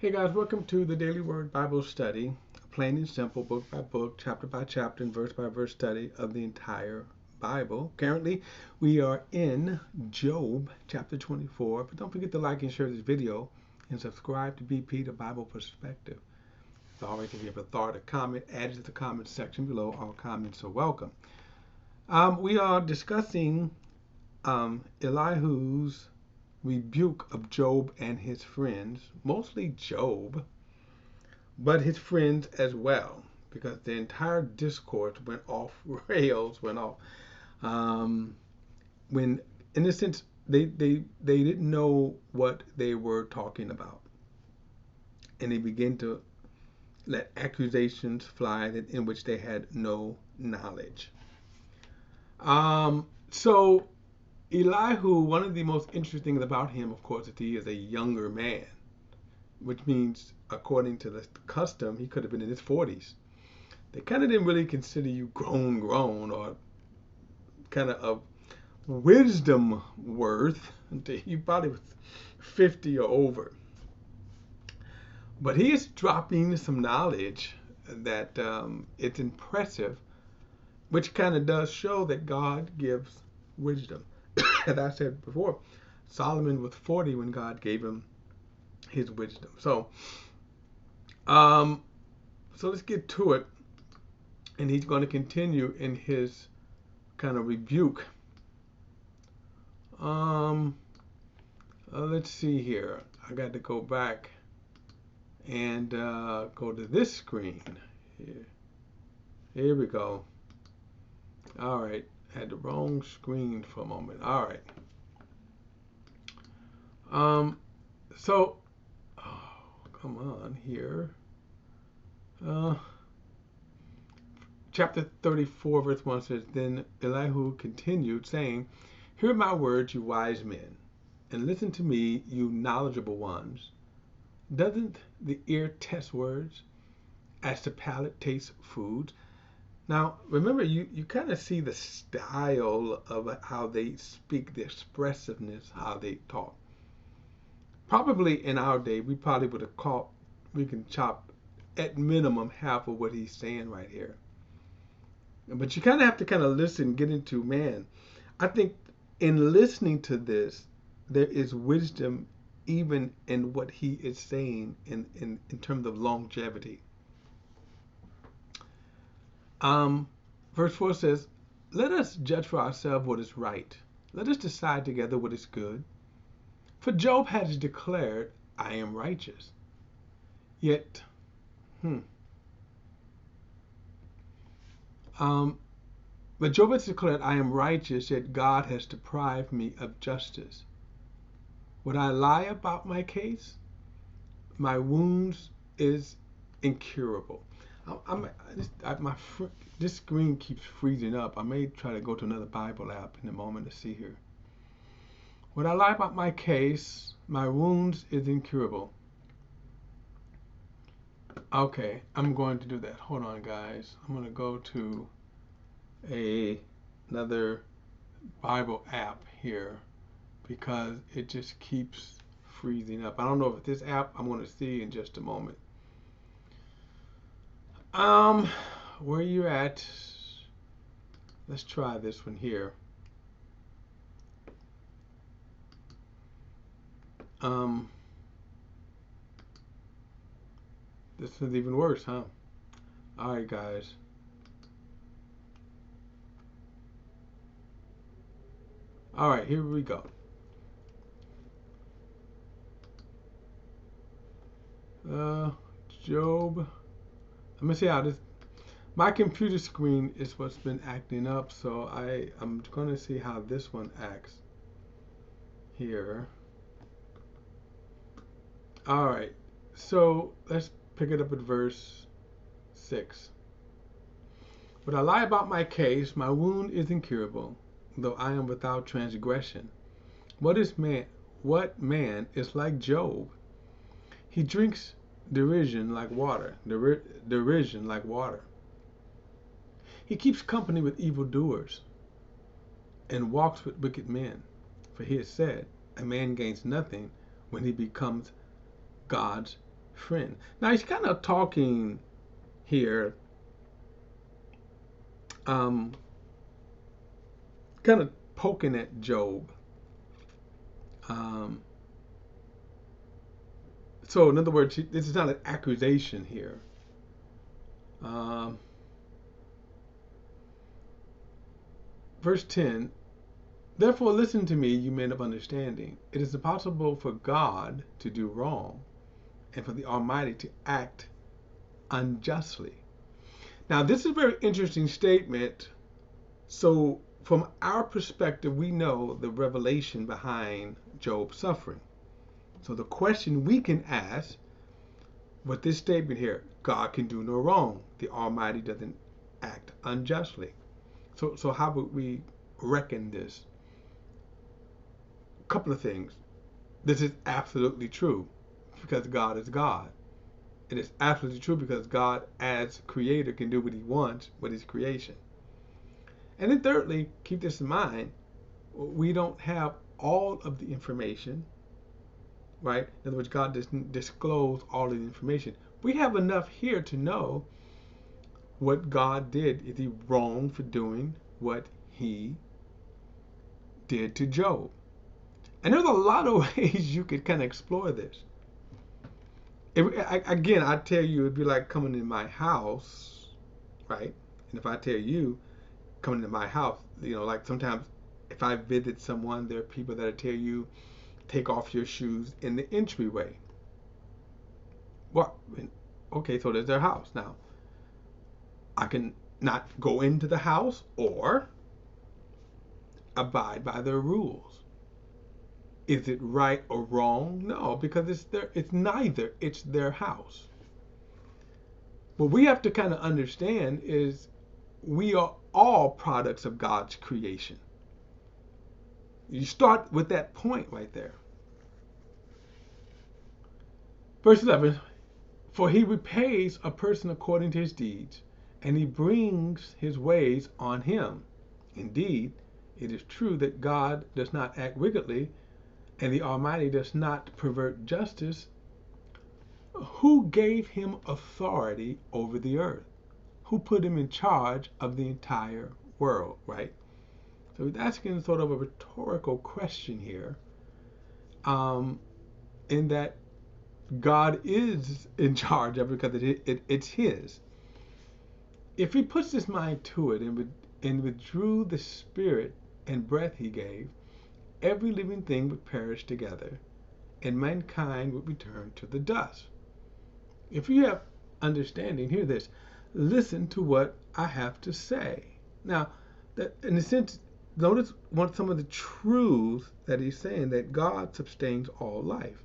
Hey guys, welcome to the Daily Word Bible Study, a plain and simple, book by book, chapter by chapter, and verse by verse study of the entire Bible. Currently, we are in Job chapter 24, but don't forget to like and share this video and subscribe to BP, the Bible Perspective. As always, if you have a thought or comment, add it to the comment section below. All comments are welcome. We are discussing Elihu's rebuke of Job and his friends, mostly Job, but his friends as well, because the entire discourse went off rails, went off. When, in a sense, they didn't know what they were talking about, and they began to let accusations fly in which they had no knowledge. So Elihu, one of the most interesting things about him, of course, is he is a younger man, which means, according to the custom, he could have been in his 40s. They kind of didn't really consider you grown, or kind of wisdom worth until you probably was 50 or over. But he is dropping some knowledge that it's impressive, which kind of does show that God gives wisdom. As I said before, Solomon was 40 when God gave him his wisdom. So let's get to it. And he's going to continue in his kind of rebuke. Let's see here. I got to go back and go to this screen. Here we go. All right. I had the wrong screen for a moment. All right. So, come on here. Chapter 34, verse 1 says, Then Elihu continued, saying, Hear my words, you wise men, and listen to me, you knowledgeable ones. Doesn't the ear test words as the palate tastes food? Now, remember, you kind of see the style of how they speak, the expressiveness, how they talk. Probably in our day, we probably would have caught, we can chop at minimum half of what he's saying right here. But you kind of have to kind of listen, get into, man, I think in listening to this, there is wisdom even in what he is saying in terms of longevity. Verse 4 says, Let us judge for ourselves what is right. Let us decide together what is good. For Job has declared, I am righteous. Yet, but Job has declared, I am righteous, yet God has deprived me of justice. Would I lie about my case? My wounds is incurable. This screen keeps freezing up. I may try to go to another Bible app in a moment to see here. Would I lie about my case? My wounds is incurable. Okay, I'm going to do that. Hold on, guys. I'm going to go to another Bible app here because it just keeps freezing up. I don't know if this app I'm going to see in just a moment. Where are you at? Let's try this one here. This is even worse, huh? All right, guys. All right, here we go. Job. Let me see how this. My computer screen is what's been acting up, so I'm going to see how this one acts here. All right, so let's pick it up at verse 6. But I lie about my case, my wound is incurable, though I am without transgression. What man is like Job? He drinks derision like water. Derision like water. He keeps company with evildoers and walks with wicked men. For he has said, a man gains nothing when he becomes God's friend. Now he's kind of talking here, um, kind of poking at Job. Um, so in other words, this is not an accusation here. Um, verse 10, therefore listen to me, you men of understanding. It is impossible for God to do wrong and for the Almighty to act unjustly. Now, this is a very interesting statement. So, from our perspective, we know the revelation behind Job's suffering. So, the question we can ask with this statement here, God can do no wrong. The Almighty doesn't act unjustly. So how would we reckon this? A couple of things. This is absolutely true because God is God. It is absolutely true because God, as creator, can do what he wants with his creation. And then thirdly, keep this in mind, we don't have all of the information, right? In other words, God doesn't disclose all of the information. We have enough here to know what God did. Is he wrong for doing what he did to Job? And there's a lot of ways you could kind of explore this. Again, I tell you, it'd be like coming in my house, right? And if I tell you, coming into my house, like sometimes if I visit someone, there are people that tell you, take off your shoes in the entryway. Well, okay, so there's their house. Now, I can not go into the house or abide by their rules. Is it right or wrong? No, because it's neither. It's their house. What we have to kind of understand is we are all products of God's creation. You start with that point right there. Verse 11, for he repays a person according to his deeds, and he brings his ways on him. Indeed, it is true that God does not act wickedly, and the Almighty does not pervert justice. Who gave him authority over the earth? Who put him in charge of the entire world, right? So he's asking sort of a rhetorical question here, in that God is in charge of it because it's his. If he puts his mind to it and withdrew the spirit and breath he gave, every living thing would perish together, and mankind would return to the dust. If you have understanding, hear this. Listen to what I have to say. Now, that in a sense, notice some of the truths that he's saying, that God sustains all life.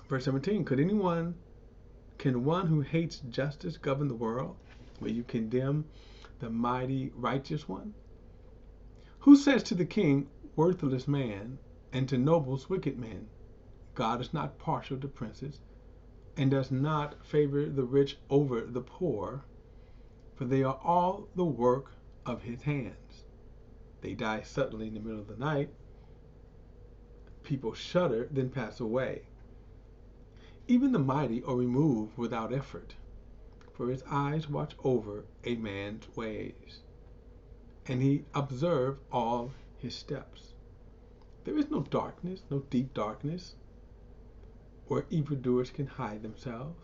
Verse 17, can one who hates justice govern the world? Will you condemn the mighty righteous one? Who says to the king, worthless man, and to nobles, wicked men? God is not partial to princes, and does not favor the rich over the poor, for they are all the work of his hands. They die suddenly in the middle of the night. People shudder, then pass away. Even the mighty are removed without effort, for his eyes watch over a man's ways, and he observes all his steps. There is no darkness, no deep darkness, where evildoers can hide themselves.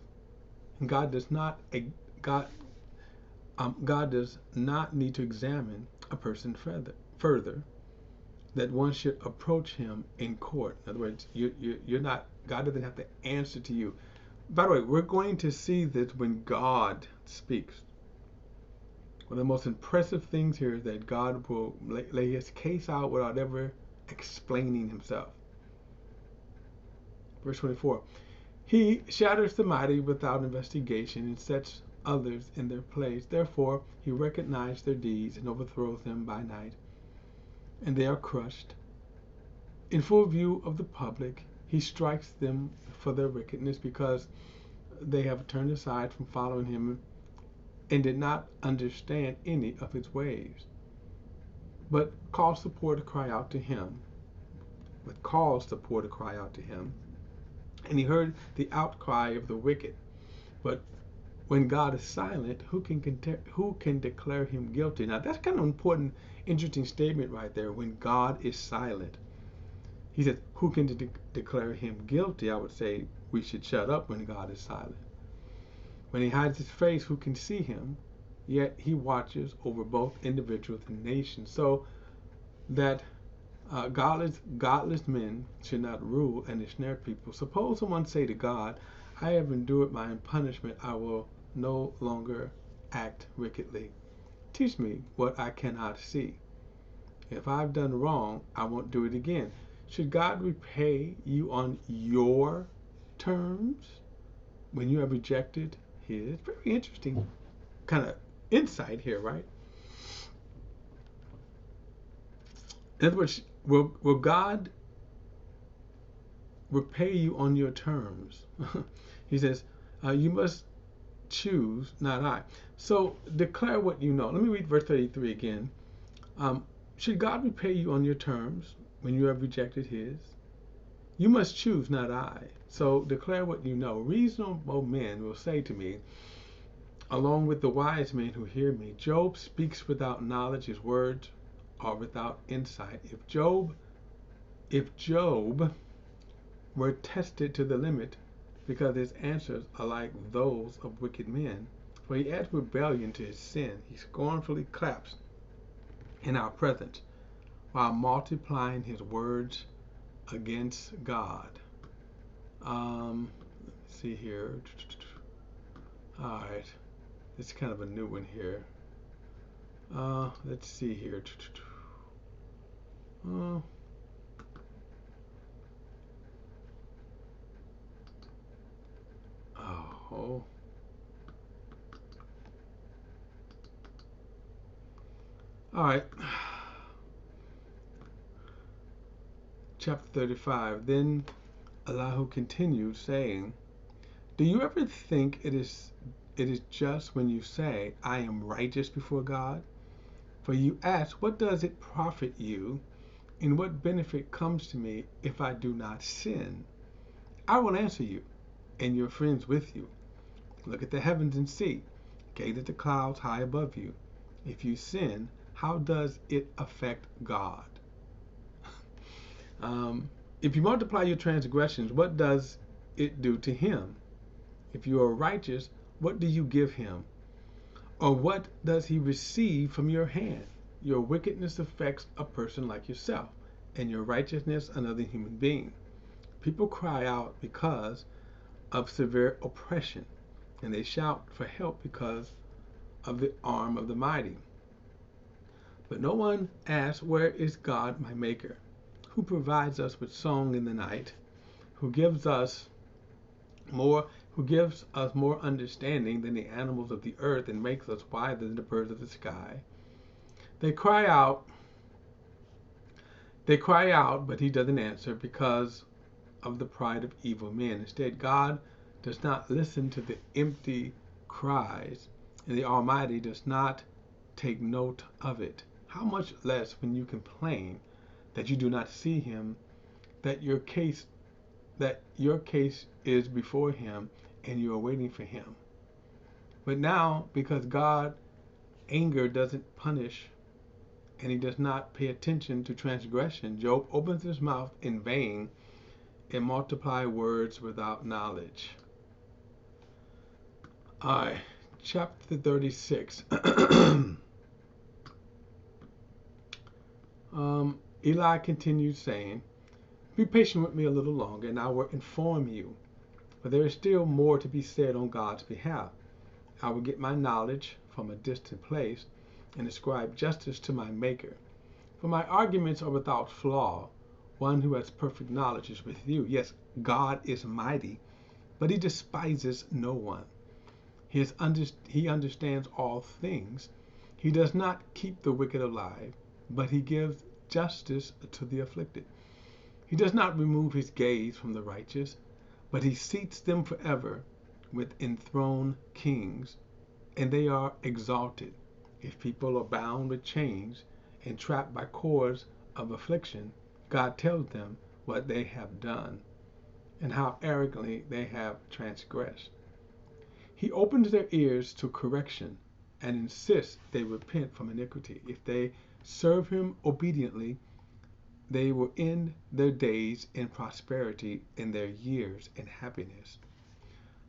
And God does not need to examine a person further, that one should approach him in court. In other words, you're not. God doesn't have to answer to you. By the way, we're going to see this when God speaks. One of the most impressive things here is that God will lay his case out without ever explaining himself. Verse 24, he shatters the mighty without investigation and sets others in their place. Therefore, he recognizes their deeds and overthrows them by night, and they are crushed. In full view of the public, he strikes them for their wickedness, because they have turned aside from following him and did not understand any of his ways, but caused the poor to cry out to him. and he heard the outcry of the wicked. But when God is silent, who can declare him guilty? Now that's kind of an important, interesting statement right there. When God is silent, he said, who can declare him guilty? I would say we should shut up when God is silent. When he hides his face, who can see him? Yet he watches over both individuals and nations. So that godless men should not rule and ensnare people. Suppose someone say to God, I have endured my punishment, I will no longer act wickedly. Teach me what I cannot see. If I've done wrong, I won't do it again. Should God repay you on your terms when you have rejected his? Very interesting kind of insight here, right? In other words, will God repay you on your terms? He says, you must choose, not I. So declare what you know. Let me read verse 33 again. Should God repay you on your terms when you have rejected his? You must choose, not I. So declare what you know. Reasonable men will say to me, along with the wise men who hear me, Job speaks without knowledge, his words are without insight. If Job were tested to the limit, because his answers are like those of wicked men, for he adds rebellion to his sin. He scornfully claps in our presence while multiplying his words against God. Let's see here. All right, this is kind of a new one here. Let's see here. Oh. All right. Chapter 35. Then Elihu continued, saying, do you ever think it is just when you say, I am righteous before God? For you ask, what does it profit you, and what benefit comes to me if I do not sin? I will answer you, and your friends with you. Look at the heavens and see. Gaze at the clouds high above you. If you sin, how does it affect God? If you multiply your transgressions, what does it do to him? If you are righteous, what do you give him? Or what does he receive from your hand? Your wickedness affects a person like yourself, and your righteousness another human being. People cry out because of severe oppression, and they shout for help because of the arm of the mighty. But no one asks, where is God my maker, who provides us with song in the night, who gives us more understanding than the animals of the earth, and makes us wiser than the birds of the sky. They cry out, but he doesn't answer because of the pride of evil men. Instead, God does not listen to the empty cries, and the Almighty does not take note of it. How much less when you complain that you do not see him, that your case is before him and you are waiting for him. But now, because God's anger doesn't punish and he does not pay attention to transgression, Job opens his mouth in vain and multiplies words without knowledge. All right, chapter 36. Eli continued saying, be patient with me a little longer, and I will inform you. For there is still more to be said on God's behalf. I will get my knowledge from a distant place and ascribe justice to my Maker. For my arguments are without flaw. One who has perfect knowledge is with you. Yes, God is mighty, but he despises no one. He understands all things. He does not keep the wicked alive, but he gives justice to the afflicted. He does not remove his gaze from the righteous, but he seats them forever with enthroned kings, and they are exalted. If people are bound with chains and trapped by cords of affliction, God tells them what they have done. and how arrogantly they have transgressed. He opens their ears to correction and insists they repent from iniquity. If they serve him obediently, they will end their days in prosperity and their years in happiness.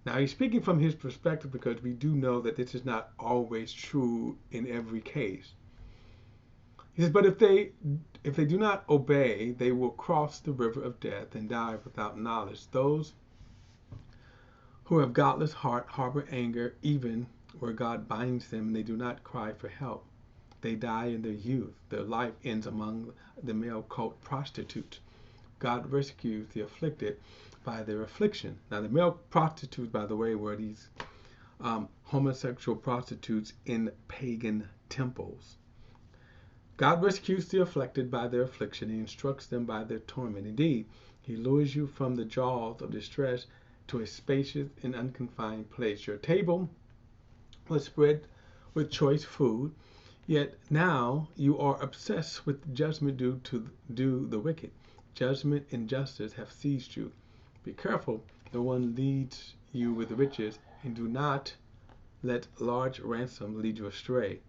Now, he's speaking from his perspective because we do know that this is not always true in every case. He says, but if they do not obey, they will cross the river of death and die without knowledge. Those who have godless heart harbor anger even where God binds them. They do not cry for help. They die in their youth. Their life ends among the male cult prostitutes. God rescues the afflicted by their affliction. Now, the male prostitutes, by the way, were these homosexual prostitutes in pagan temples. God rescues the afflicted by their affliction. He instructs them by their torment. Indeed, he lures you from the jaws of distress to a spacious and unconfined place. Your table was spread with choice food, yet now you are obsessed with judgment due to the wicked. Judgment and justice have seized you. Be careful, no one leads you with riches, and do not let large ransom lead you astray.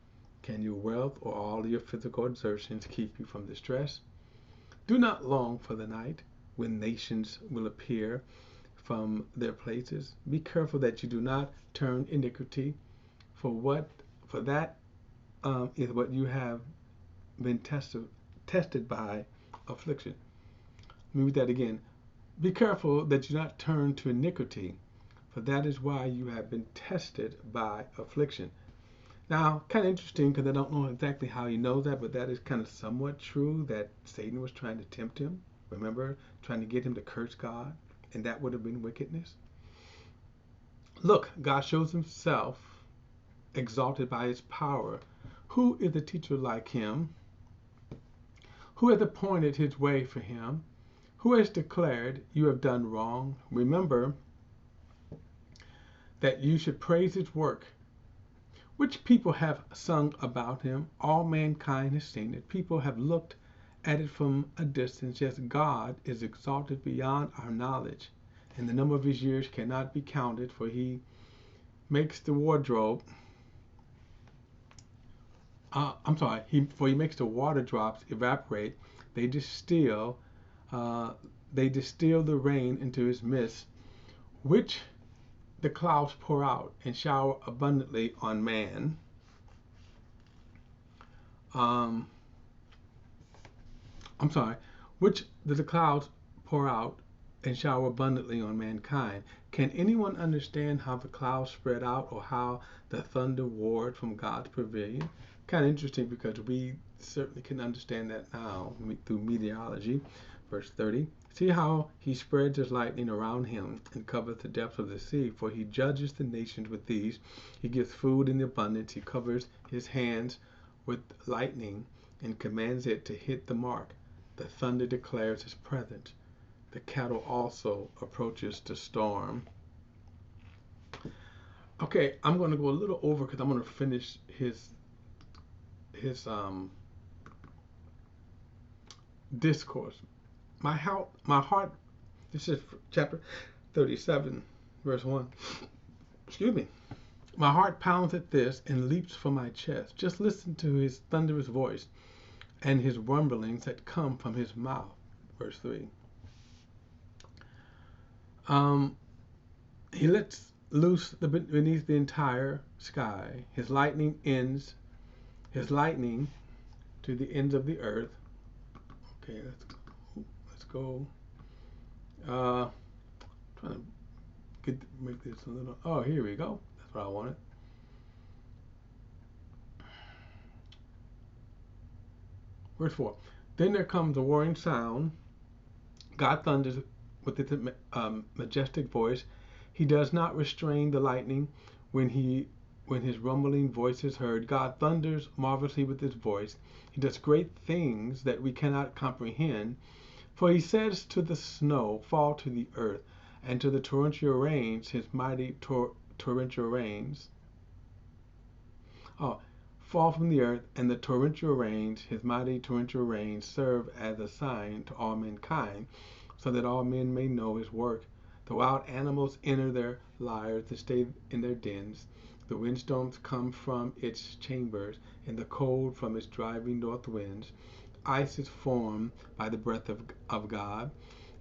Can your wealth or all your physical exertions keep you from distress? Do not long for the night when nations will appear from their places. Be careful that you do not turn iniquity, for that is what you have been tested by affliction. Let me read that again. Be careful that you do not turn to iniquity, for that is why you have been tested by affliction. Now, kind of interesting because I don't know exactly how he knows that, but that is kind of somewhat true that Satan was trying to tempt him. Remember, trying to get him to curse God, and that would have been wickedness. Look, God shows himself exalted by his power. Who is a teacher like him? Who has appointed his way for him? Who has declared you have done wrong? Remember that you should praise his work. Which people have sung about him? All mankind has seen it. People have looked at it from a distance. Yes, God is exalted beyond our knowledge, and the number of his years cannot be counted, for he makes the wardrobe. He makes the water drops evaporate. They distill the rain into his mist, which the clouds pour out and shower abundantly on man. Which the clouds pour out and shower abundantly on mankind. Can anyone understand how the clouds spread out, or how the thunder roared from God's pavilion? Kind of interesting because we certainly can understand that now through meteorology. Verse 30. See how he spreads his lightning around him and covers the depths of the sea, for he judges the nations with these. He gives food in abundance. He covers his hands with lightning and commands it to hit the mark. The thunder declares his presence. The cattle also approaches the storm. Okay, I'm going to go a little over because I'm going to finish his discourse. My heart, this is chapter 37, verse 1. Excuse me. My heart pounds at this and leaps from my chest. Just listen to his thunderous voice and his rumblings that come from his mouth. Verse 3. He lets loose beneath the entire sky. His lightning to the ends of the earth. Okay, let's go. Trying to make this a little. Oh, here we go. That's what I wanted. Verse 4. Then there comes a roaring sound. God thunders with his majestic voice. He does not restrain the lightning when his rumbling voice is heard. God thunders marvelously with his voice. He does great things that we cannot comprehend. For he says to the snow, fall to the earth, and to the torrential rains, his mighty torrential rains. Fall from the earth, and the torrential rains, his mighty torrential rains, serve as a sign to all mankind, so that all men may know his work, The wild animals enter their lairs to stay in their dens. The windstorms come from its chambers, and the cold from its driving north winds. Ice is formed by the breath of God,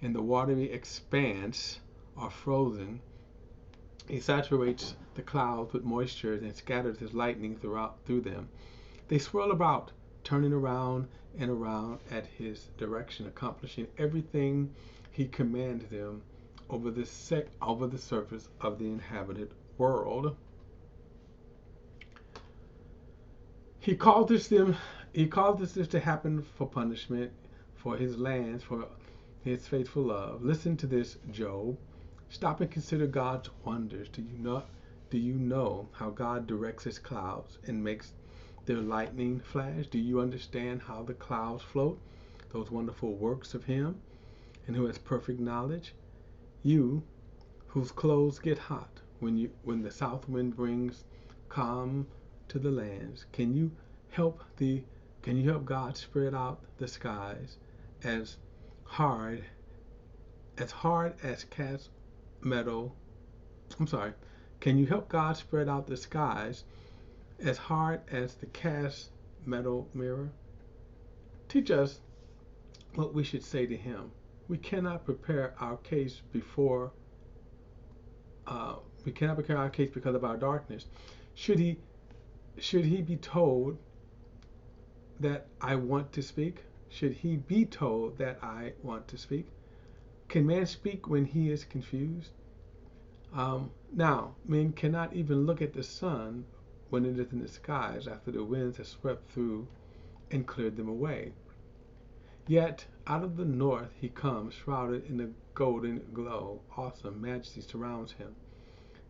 and the watery expanse are frozen. He saturates the clouds with moisture and scatters his lightning through them. They swirl about, turning around and around at his direction, accomplishing everything he commands them over the surface of the inhabited world. He causes this to happen for punishment, for his lands, for his faithful love. Listen to this, Job. Stop and consider God's wonders. Do you know how God directs his clouds and makes their lightning flash? Do you understand how the clouds float, those wonderful works of him, and who has perfect knowledge? You, whose clothes get hot when the south wind brings calm to the lands, can you help God spread out the skies as hard as cast metal? I'm sorry. Can you help God spread out the skies as hard as the cast metal mirror? Teach us what we should say to him. We cannot prepare our case because of our darkness. Should he be told that I want to speak? Should he be told that I want to speak? Can man speak when he is confused? Now, men cannot even look at the sun when it is in the skies after the winds have swept through and cleared them away. Yet out of the north he comes, shrouded in a golden glow. Awesome majesty surrounds him.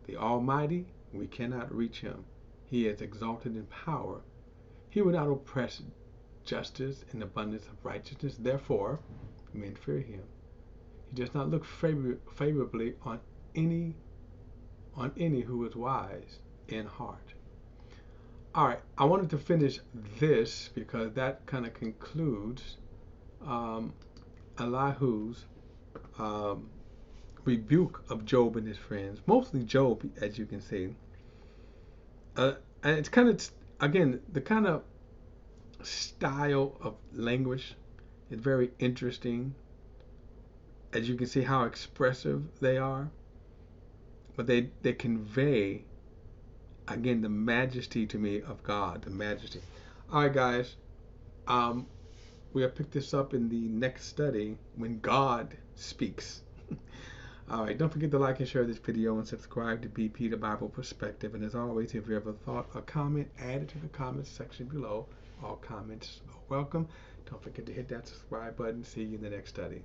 The Almighty, we cannot reach him. He is exalted in power. He will not oppress justice and abundance of righteousness. Therefore, men fear him. He does not look favorably on any who is wise in heart. All right, I wanted to finish this because that kind of concludes Elihu's rebuke of Job and his friends, mostly Job, as you can see. And it's kind of, again, the kind of style of language is very interesting. As you can see how expressive they are. But they convey, again, the majesty to me of God, the majesty. All right, guys. We'll pick this up in the next study when God speaks. All right, don't forget to like and share this video and subscribe to BP the Bible Perspective. And as always, if you have a thought or comment, add it to the comments section below. All comments are welcome. Don't forget to hit that subscribe button. See you in the next study.